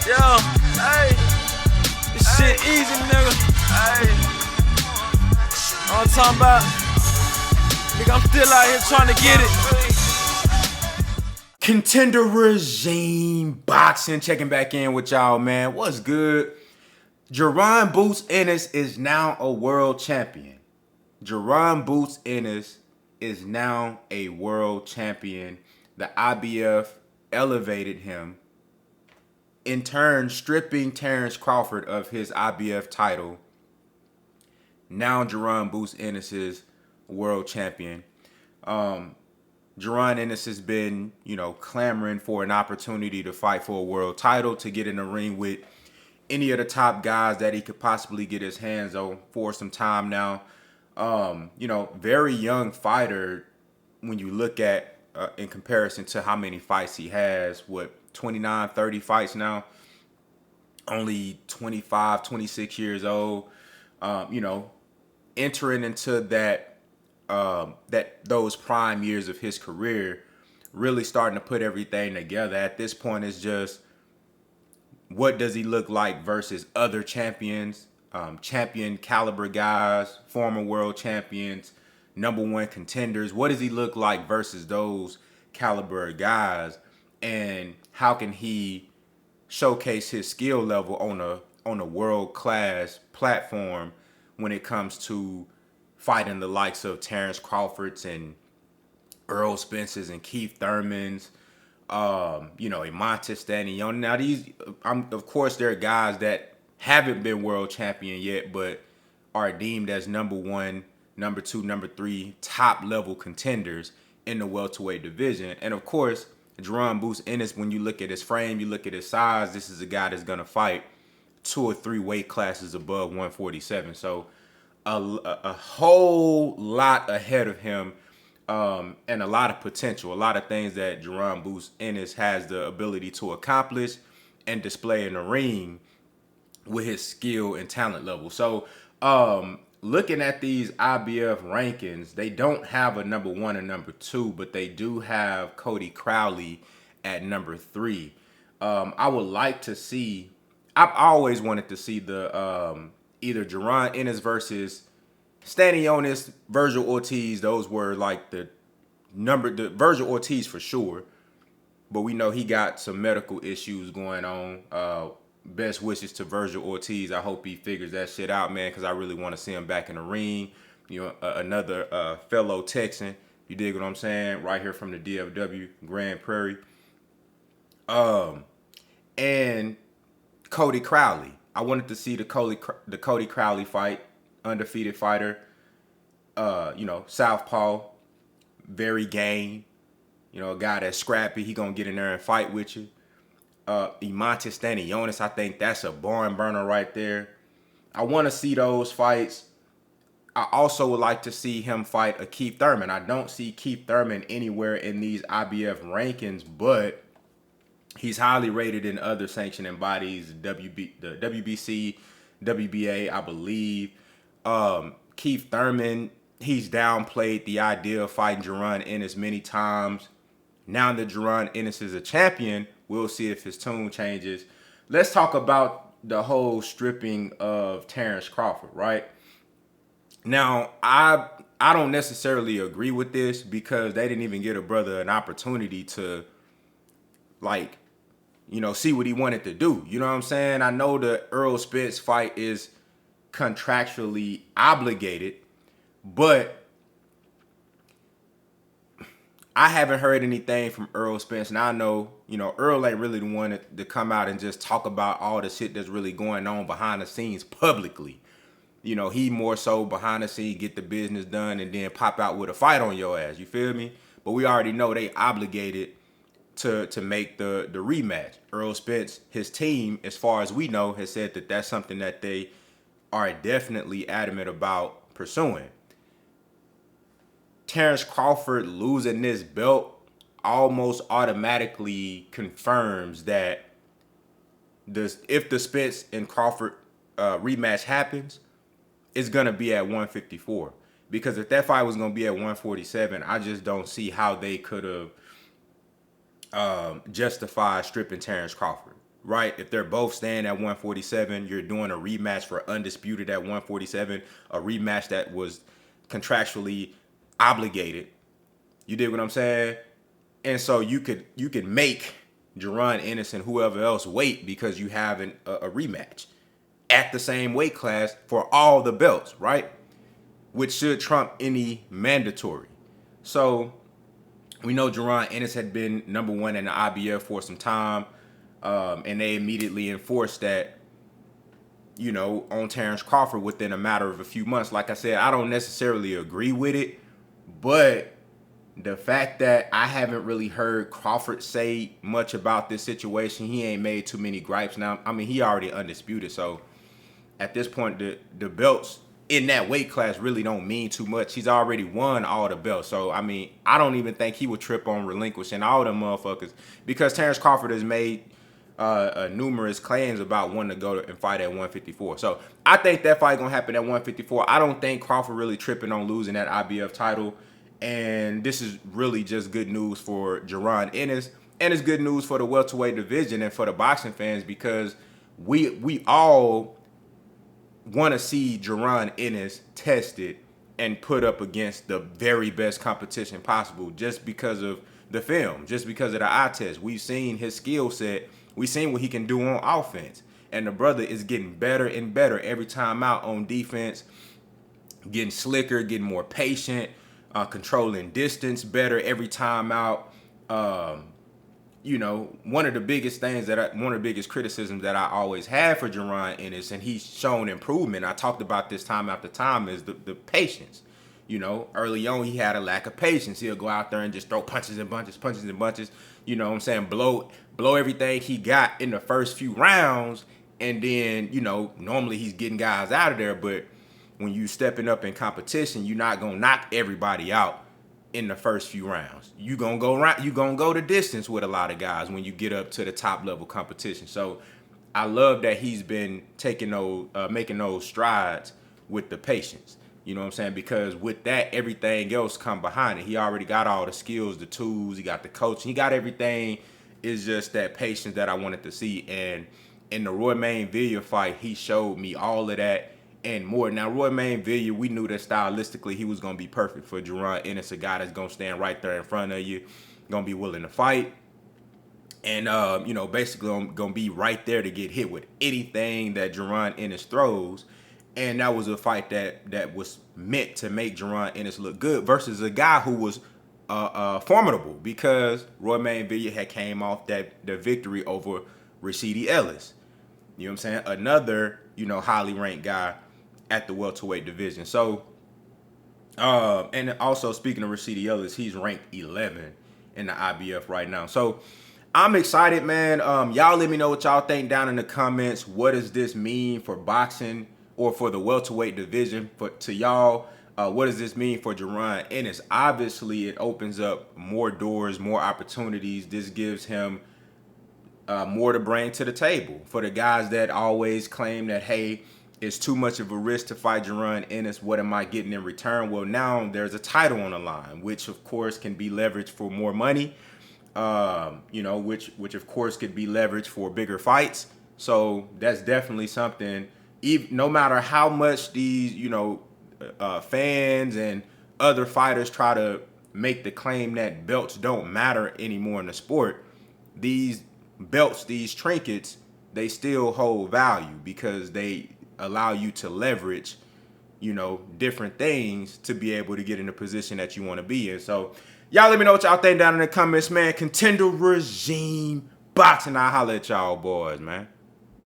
Yo, hey, this shit easy, nigga. Hey, all I'm talking about, nigga, I'm still out here trying to get it. Contender Regime Boxing checking back in with y'all, man. What's good? Jaron Boots Ennis is now a world champion. Jaron Boots Ennis is now a world champion. The IBF elevated him, in turn stripping Terrence Crawford of his IBF title. Now Jaron Boots Ennis is world champion. Jaron Ennis has been, clamoring for an opportunity to fight for a world title, to get in the ring with any of the top guys that he could possibly get his hands on for some time now. Very young fighter when you look at in comparison to how many fights he has. 29, 30 fights now. Only 25, 26 years old. Entering into those prime years of his career, really starting to put everything together. At this point, it's just, what does he look like versus other champions, champion caliber guys, former world champions, number one contenders? What does he look like versus those caliber guys, and how can he showcase his skill level on a world class platform when it comes to fighting the likes of Terrence Crawford's and Earl Spence's and Keith Thurman's, Imantas Stanionis. Now of course, there are guys that haven't been world champion yet, but are deemed as number one, number two, number three top level contenders in the welterweight division. And of course, Jaron Boots Ennis, when you look at his frame, you look at his size, this is a guy that's gonna fight 2 or 3 weight classes above 147. So a whole lot ahead of him, and a lot of potential, a lot of things that Jaron Boots Ennis has the ability to accomplish and display in the ring with his skill and talent level. So looking at these IBF rankings, they don't have a number 1 and number 2, but they do have Cody Crowley at number 3. I would like to see, I've always wanted to see the either Jaron Ennis versus Stanionis, Virgil Ortiz. Those were like the Virgil Ortiz for sure, but we know he got some medical issues going on. Best wishes to Virgil Ortiz. I hope he figures that shit out, man, because I really want to see him back in the ring. Another fellow Texan. You dig what I'm saying? Right here from the DFW, Grand Prairie. And Cody Crowley. I wanted to see the Cody Crowley fight. Undefeated fighter. Southpaw. Very game. A guy that's scrappy. He gonna get in there and fight with you. Imantas Stanionis, I think that's a barn burner right there. I want to see those fights. I also would like to see him fight a Keith Thurman. I don't see Keith Thurman anywhere in these IBF rankings, but he's highly rated in other sanctioning bodies, the WBC, WBA, I believe. Keith Thurman, he's downplayed the idea of fighting Jaron Ennis many times. Now that Jaron Ennis is a champion, we'll see if his tune changes. Let's talk about the whole stripping of Terrence Crawford, right? Now, I don't necessarily agree with this, because they didn't even get a brother an opportunity to, see what he wanted to do. You know what I'm saying? I know the Earl Spence fight is contractually obligated, but I haven't heard anything from Earl Spence. And I know, Earl ain't really the one to come out and just talk about all the shit that's really going on behind the scenes publicly. He more so behind the scenes, get the business done, and then pop out with a fight on your ass. You feel me? But we already know they obligated to make the rematch. Earl Spence, his team, as far as we know, has said that that's something that they are definitely adamant about pursuing. Terrence Crawford losing this belt almost automatically confirms that if the Spence and Crawford rematch happens, it's going to be at 154. Because if that fight was going to be at 147, I just don't see how they could have justified stripping Terrence Crawford. right? If they're both staying at 147, you're doing a rematch for undisputed at 147, a rematch that was contractually obligated. You dig what I'm saying? And so you could make Jaron Ennis and whoever else wait because you have a rematch at the same weight class for all the belts, right? Which should trump any mandatory. So we know Jaron Ennis had been number one in the IBF for some time, and they immediately enforced that, on Terrence Crawford within a matter of a few months. Like I said, I don't necessarily agree with it, but the fact that I haven't really heard Crawford say much about this situation, he ain't made too many gripes now. I mean, he already undisputed, so at this point, the belts in that weight class really don't mean too much. He's already won all the belts. So, I mean, I don't even think he would trip on relinquishing all them motherfuckers because Terrence Crawford has made numerous claims about wanting to go and fight at 154. So, I think that fight going to happen at 154. I don't think Crawford really tripping on losing that IBF title. And this is really just good news for Jaron Ennis. And it's good news for the welterweight division and for the boxing fans because we all want to see Jaron Ennis tested and put up against the very best competition possible just because of the film, just because of the eye test. We've seen his skill set. We've seen what he can do on offense. And the brother is getting better and better every time out on defense, getting slicker, getting more patient, controlling distance better every time out. One of the biggest criticisms that I always had for Jaron Ennis, and he's shown improvement. I talked about this time after time, is the patience. Early on he had a lack of patience. He'll go out there and just throw punches and bunches. You know what I'm saying? Blow everything he got in the first few rounds, and then normally he's getting guys out of there. But when you stepping up in competition, you're not gonna knock everybody out in the first few rounds. You gonna go the distance with a lot of guys when you get up to the top level competition. So I love that he's been making those strides with the patience. You know what I'm saying? Because with that, everything else come behind it. He already got all the skills, the tools, he got the coaching, he got everything. It's just that patience that I wanted to see. And in the Roy Main-Villa fight, he showed me all of that and more. Now, Roy Main-Villa, we knew that stylistically he was going to be perfect for Jaron Ennis, a guy that's going to stand right there in front of you, going to be willing to fight, and, basically going to be right there to get hit with anything that Jaron Ennis throws. And that was a fight that was meant to make Jaron Ennis look good versus a guy who was formidable because Roy Main-Villa had came off the victory over Rashidi Ellis. You know what I'm saying? Another, highly ranked guy at the welterweight division. So, and also speaking of Rashidi Ellis, he's ranked 11 in the IBF right now. So I'm excited, man. Y'all let me know what y'all think down in the comments. What does this mean for boxing or for the welterweight division to y'all? What does this mean for Jaron Ennis? Obviously, it opens up more doors, more opportunities. This gives him more to bring to the table for the guys that always claim that, hey, it's too much of a risk to fight Jaron Ennis. What am I getting in return? Well, now there's a title on the line, which of course can be leveraged for more money. Which of course could be leveraged for bigger fights. So that's definitely something. No matter how much these fans and other fighters try to make the claim that belts don't matter anymore in the sport, these belts, these trinkets, they still hold value because they allow you to leverage, different things to be able to get in the position that you want to be in. So y'all let me know what y'all think down in the comments, man. Contender regime boxing. I'll holler at y'all boys, man.